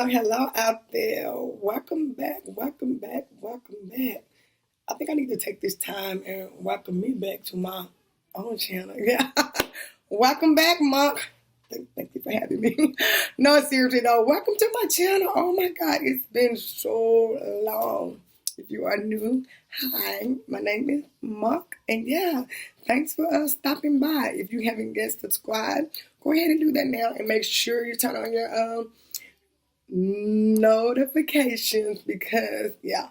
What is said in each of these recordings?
Hello out there. Welcome back, welcome back, welcome back. I think I need to take this time and welcome me back to my own channel. Yeah. Welcome back, Monk. Thank you for having me. No, seriously though, welcome to my channel. Oh my God, it's been so long. If you are new, hi, my name is Monk, and yeah, thanks for stopping by. If you haven't yet subscribed, go ahead and do that now, and make sure you turn on your notifications because yeah,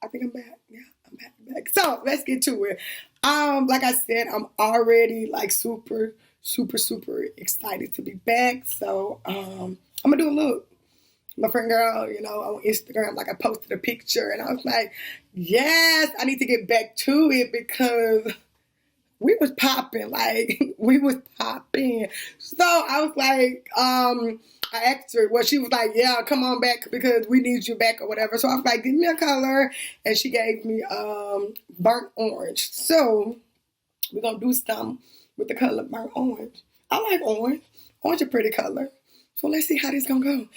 I think I'm back. Yeah, I'm back. So let's get to it. Like I said, I'm already like super excited to be back. So I'm gonna do a look. My friend girl, on Instagram, like I posted a picture and I was like, yes, I need to get back to it because we was popping, like we was popping. So I was like, I asked her, well, she was like, yeah, come on back because we need you back or whatever. So I was like, give me a color, and she gave me burnt orange. So we're gonna do something with the color burnt orange. I like orange. Orange a pretty color. So let's see how this gonna go.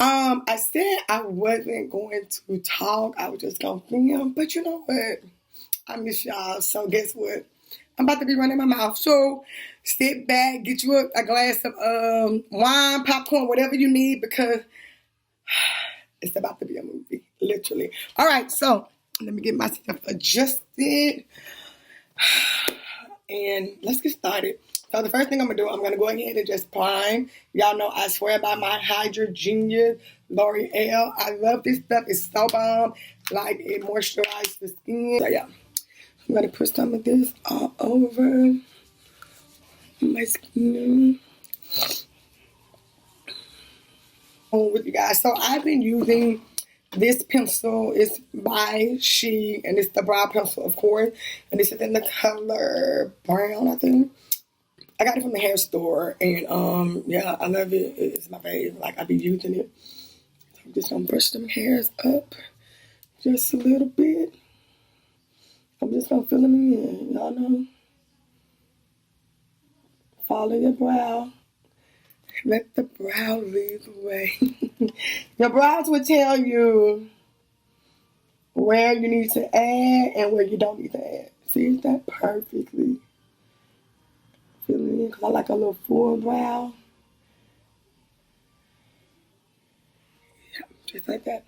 I said I wasn't going to talk. I was just gonna film, but you know what? I miss y'all. So guess what? I'm about to be running my mouth. So sit back, get you a glass of wine, popcorn, whatever you need, because it's about to be a movie, literally. All right, so let me get myself adjusted. And let's get started. So the first thing I'm going to do, I'm going to go ahead and just prime. Y'all know I swear by my Hydra Genius L'Oreal. I love this stuff. It's so bomb. Like, it moisturizes the skin. So yeah, I'm going to put some of this all over my skin. With you guys. So I've been using this pencil. It's by She, and it's the brow pencil, of course. And this is in the color brown, I think. I got it from the hair store, and yeah, I love it. It's my favorite. Like, I be using it. So I'm just gonna brush them hairs up just a little bit. I'm just gonna fill them in. Y'all know. Follow your brow. Let the brow lead the way. Your brows will tell you where you need to add and where you don't need to add. See that perfectly. Filling in, because I like a little full brow. Yeah, just like that.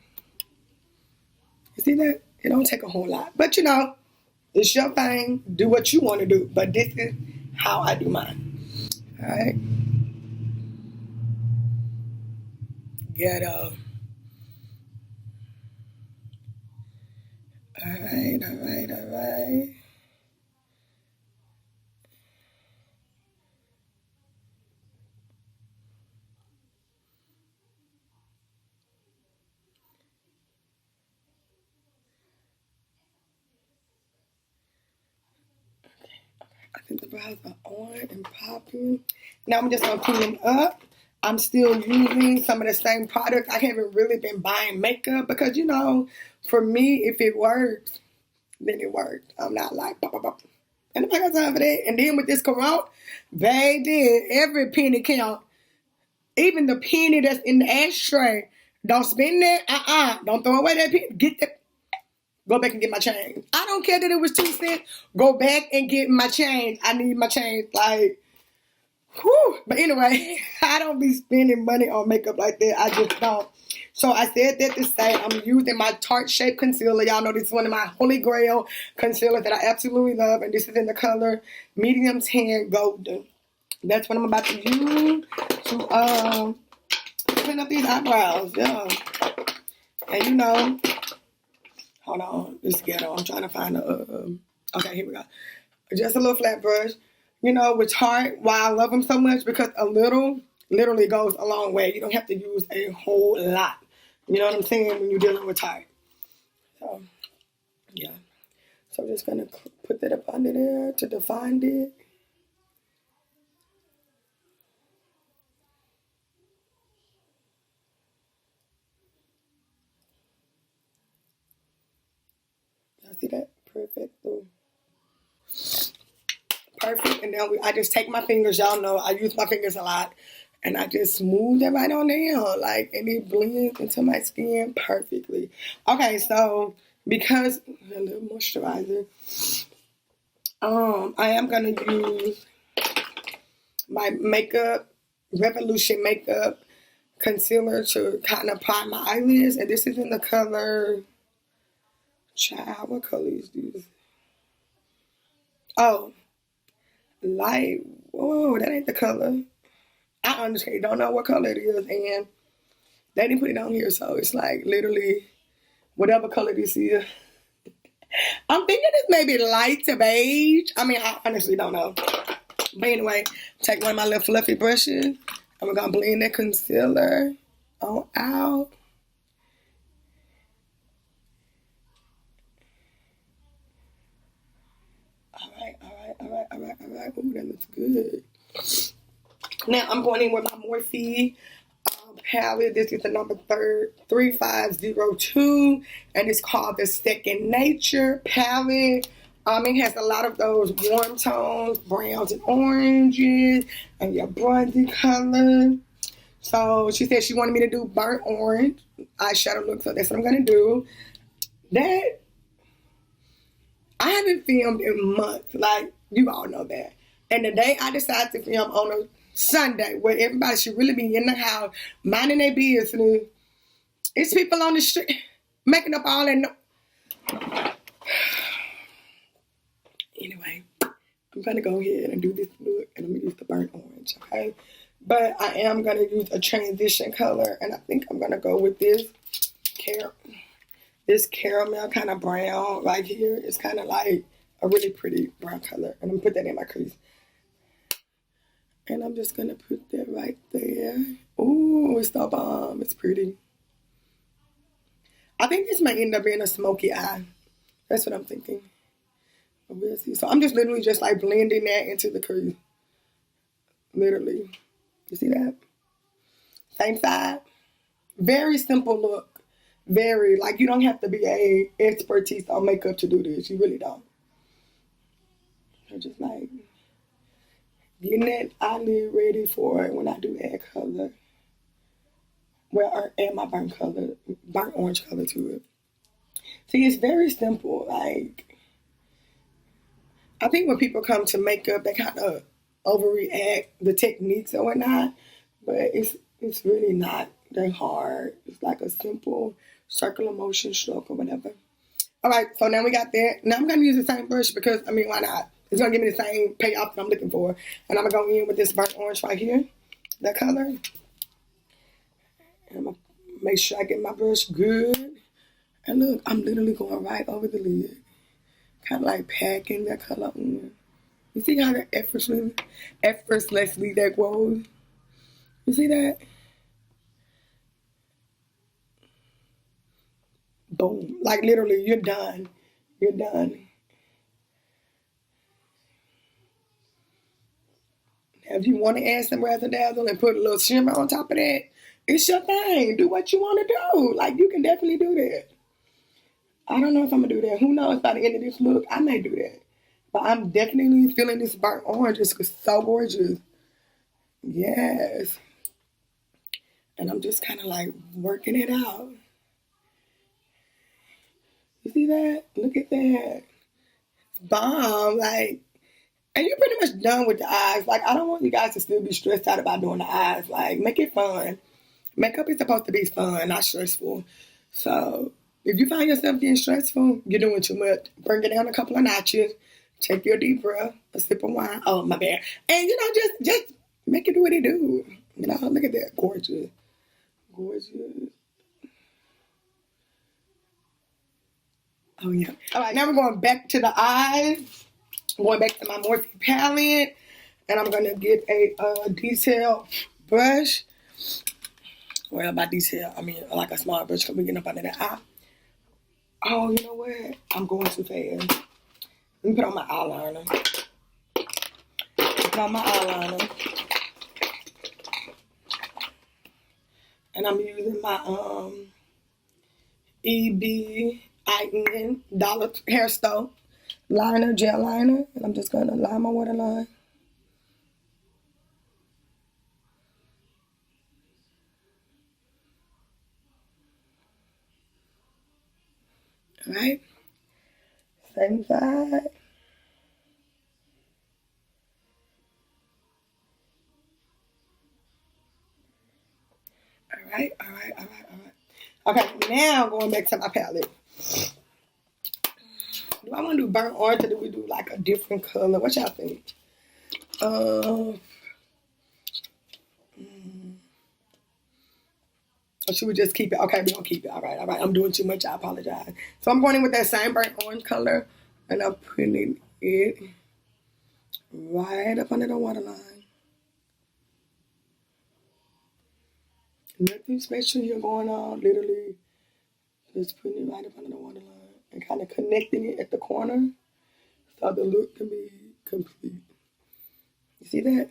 You see that? It don't take a whole lot. But it's your thing. Do what you want to do. But this is how I do mine. Alright? Ghetto. Alright. I think the brows are on and popping. Now I'm just going to clean them up. I'm still using some of the same products. I haven't really been buying makeup because, for me, if it works, then it works. I'm not like, pop, pop, pop. And I got time for that. And then with this Corona, baby, every penny count. Even the penny that's in the ashtray. Don't spend that. Don't throw away that penny. Get that. Go back and get my change. I don't care that it was 2 cents. Go back and get my change. I need my change. Like, whew. But anyway, I don't be spending money on makeup like that. I just don't. So I said that to say I'm using my Tarte Shape Concealer. Y'all know this is one of my holy grail concealers that I absolutely love. And this is in the color medium tan golden. That's what I'm about to use to clean up these eyebrows. Yeah. And hold on, this ghetto. I'm trying to find okay, here we go. Just a little flat brush. With Tarte, why I love them so much, because a little literally goes a long way. You don't have to use a whole lot. You know what I'm saying? When you're dealing with Tarte. So, yeah. So I'm just going to put that up under there to define it. Y'all see that? Perfect. Perfect. And then I just take my fingers. Y'all know I use my fingers a lot. And I just smooth that right on down, like, and it blends into my skin perfectly. Okay, so because a little moisturizer, I am gonna use my makeup Revolution makeup concealer to kind of prime my eyelids, and this is in the color. Child, what color is this? Oh, light. Whoa, that ain't the color. I honestly don't know what color it is, and they didn't put it on here, so it's like literally whatever color this is. I'm thinking it's maybe light to beige. I mean, I honestly don't know. But anyway, take one of my little fluffy brushes, and we're gonna blend that concealer on out. All right. Ooh, that looks good. Now I'm going in with my Morphe palette. This is the number 3502, and it's called the Second Nature palette. It has a lot of those warm tones, browns and oranges, and your bronzy color. So she said she wanted me to do burnt orange eyeshadow look, so that's what I'm gonna do. That I haven't filmed in months, like you all know that. And the day I decided to film on a Sunday, where everybody should really be in the house minding their business, it's people on the street making up all that. Anyway, I'm gonna go ahead and do this look, and I'm gonna use the burnt orange, okay? But I am gonna use a transition color, and I think I'm gonna go with this caramel kind of brown right here. It's kind of like a really pretty brown color, and I'm gonna put that in my crease. And I'm just gonna put that right there. Ooh, it's so bomb. It's pretty. I think this might end up being a smoky eye. That's what I'm thinking. We'll see. So I'm just literally just like blending that into the crease. Literally. You see that? Same side. Very simple look. Very, like, you don't have to be a expertise on makeup to do this. You really don't. So just like getting that eyelid ready for it when I do add color. Well, add my burnt orange color to it. See, it's very simple. Like, I think when people come to makeup, they kind of overreact the techniques or whatnot, but it's really not that hard. It's like a simple circular motion stroke or whatever. All right, so now we got that. Now I'm gonna use the same brush because, I mean, why not? It's gonna give me the same payoff that I'm looking for. And I'm gonna go in with this burnt orange right here, that color. And I'm gonna make sure I get my brush good. And look, I'm literally going right over the lid. Kind of like packing that color on. You see how that effortlessly that grows? You see that? Boom. Like literally, you're done. You're done. Now, if you want to add some razzle dazzle and put a little shimmer on top of that, it's your thing. Do what you want to do. Like, you can definitely do that. I don't know if I'm going to do that. Who knows, by the end of this look, I may do that. But I'm definitely feeling this burnt orange. It's so gorgeous. Yes. And I'm just kind of like working it out. You see that? Look at that. It's bomb. Like, and you're pretty much done with the eyes. Like, I don't want you guys to still be stressed out about doing the eyes. Like, make it fun. Makeup is supposed to be fun, not stressful. So, if you find yourself getting stressful, you're doing too much. Bring it down a couple of notches. Take your deep breath, a sip of wine. Oh, my bad. And, you know, just make it do what it do. You know, look at that. Gorgeous. Gorgeous. Oh, yeah. All right, now we're going back to the eyes. I'm going back to my Morphe palette. And I'm going to get a detail brush. Well, by detail, I mean like a small brush because we're getting up under the eye. Oh, you know what? I'm going too fast. Let me put on my eyeliner. Put on my eyeliner. And I'm using my EB dollar hair stove liner, gel liner. And I'm just going to line my waterline. Right? Same side. Alright, alright, alright, alright. Okay, now going back to my palette. Do I want to do burnt orange or do we do like a different color? What y'all think? Or should we just keep it? Okay, we're gonna keep it. Alright, alright. I'm doing too much, I apologize. So I'm going in with that same burnt orange color and I'm putting it right up under the waterline. Nothing special here going on, literally just putting it right up under the waterline and kind of connecting it at the corner so the look can be complete. You see that?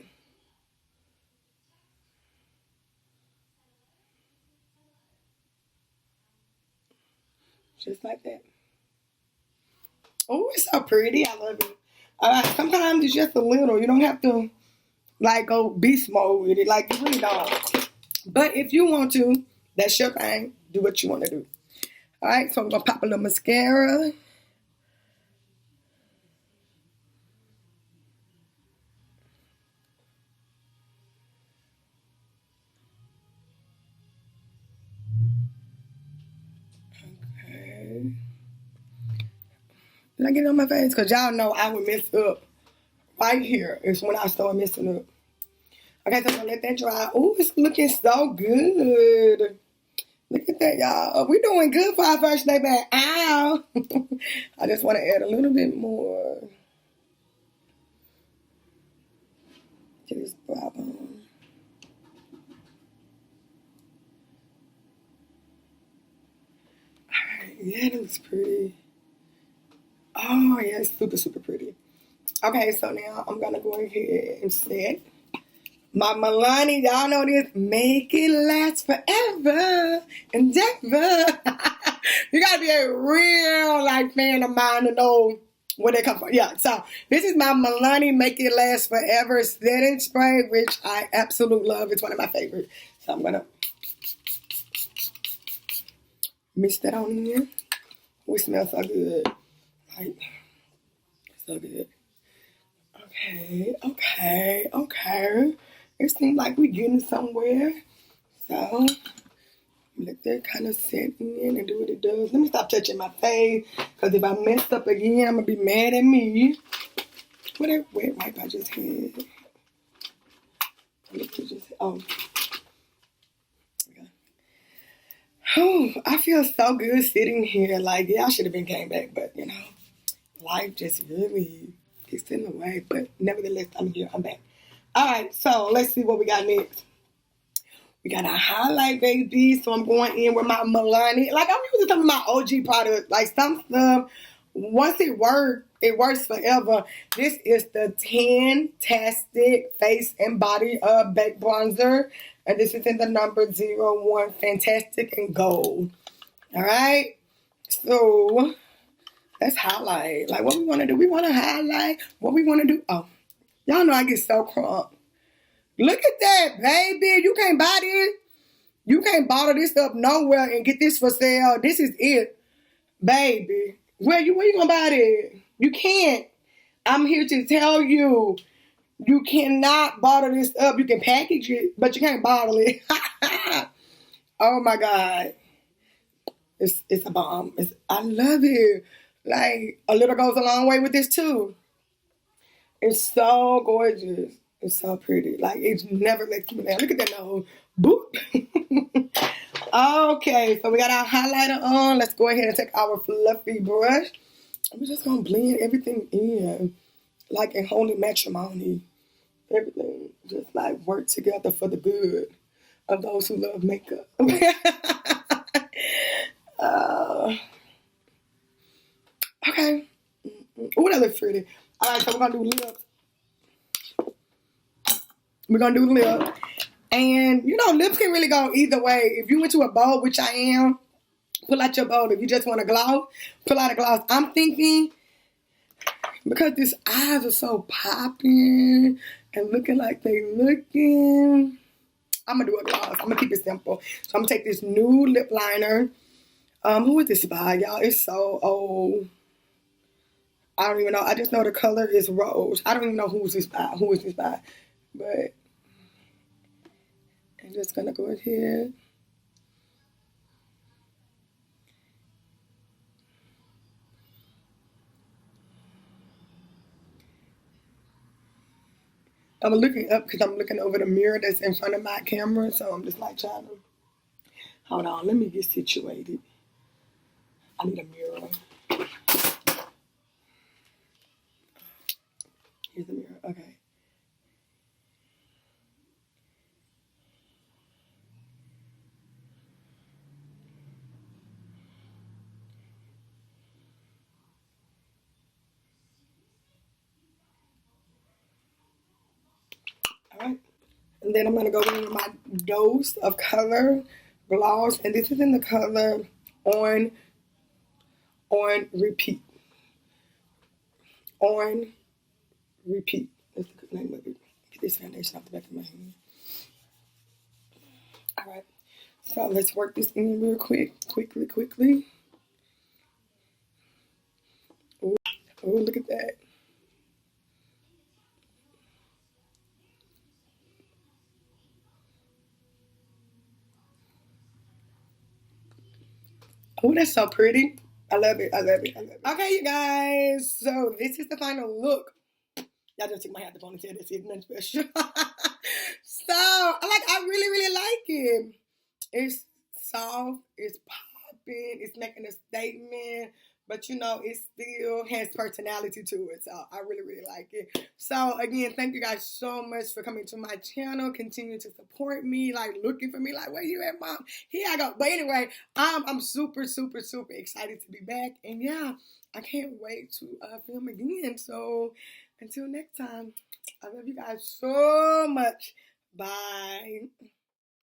Just like that. Oh, it's so pretty. I love it. Sometimes it's just a little. You don't have to like go beast mode with it. Like you really don't. But if you want to, that's your thing. Do what you want to do. All right. So I'm gonna pop a little mascara. Okay. Did I get it on my face? Cause y'all know I would mess up. Right here is when I start messing up. Okay, so I'm gonna let that dry. Oh, it's looking so good. Look at that, y'all. We doing good for our first day back. Ow. I just want to add a little bit more to this brow bone. Alright, yeah, that looks pretty. Oh, yeah, it's super, super pretty. Okay, so now I'm gonna go ahead and set my Milani, y'all know this, make it last forever and ever. You gotta be a real like fan of mine to know where they come from. Yeah, so this is my Milani Make It Last Forever setting spray, which I absolutely love. It's one of my favorites. So I'm gonna mix that on in here. Oh, it smells so good. Right. So good. Okay, okay, okay. It seems like we're getting somewhere. So let that kind of set in and do what it does. Let me stop touching my face, because if I mess up again, I'm going to be mad at me. What that wet wipe I just had? Oh. Okay. Oh, I feel so good sitting here. Like, yeah, I should have been came back, but, you know, life just really gets in the way. But nevertheless, I'm here. I'm back. All right, so let's see what we got next. We got a highlight, baby. So I'm going in with my Milani. Like, I'm using some of my OG products. Like, some stuff, once it works forever. This is the Fantastic Face and Body Baked Bronzer. And this is in the number 01 Fantastic and Gold. All right? So, let's highlight. Like, what we want to do. We want to highlight. What we want to do. Oh, y'all know I get so crunk. Look at that, baby. You can't buy this. You can't bottle this up nowhere and get this for sale. This is it, baby. Where you gonna buy this? You can't. I'm here to tell you, you cannot bottle this up. You can package it, but you can't bottle it. Oh my God. It's a bomb. I love it. Like, a little goes a long way with this too. It's so gorgeous. It's so pretty. Like, it's never lets me down. Look at that nose. Boop. Okay, so we got our highlighter on. Let's go ahead and take our fluffy brush. We're just going to blend everything in. Like in holy matrimony. Everything just like work together for the good of those who love makeup. Okay. Oh, that looks pretty. All right, so we're going to do lips. We're going to do lips. And, you know, lips can really go either way. If you went to a bowl, which I am, pull out your bowl. If you just want a gloss, pull out a gloss. I'm thinking, because these eyes are so popping and looking like they looking, I'm going to do a gloss. I'm going to keep it simple. So I'm going to take this new lip liner. Who is this by, y'all? It's so old. I don't even know. I just know the color is rose. I don't even know who is this by. But I'm just gonna go ahead. I'm looking up because I'm looking over the mirror that's in front of my camera. So I'm just like trying to, hold on, let me get situated. I need a mirror. Here's the mirror. Okay. All right. And then I'm going to go in with my dose of color gloss. And this is in the color on repeat. On repeat. That's the name of it. Get this foundation off the back of my hand. All right. So let's work this in real quickly. Oh, look at that. Oh, that's so pretty. I love it. Okay, you guys. So this is the final look. Y'all just took my hat to ponytail. This is nothing special. So, I really like it. It's soft. It's popping. It's making a statement. But you know, it still has personality to it. So I really like it. So again, thank you guys so much for coming to my channel. Continue to support me, like looking for me, like where you at, mom? Here I go. But anyway, I'm super excited to be back. And yeah, I can't wait to film again. So until next time, I love you guys so much. Bye.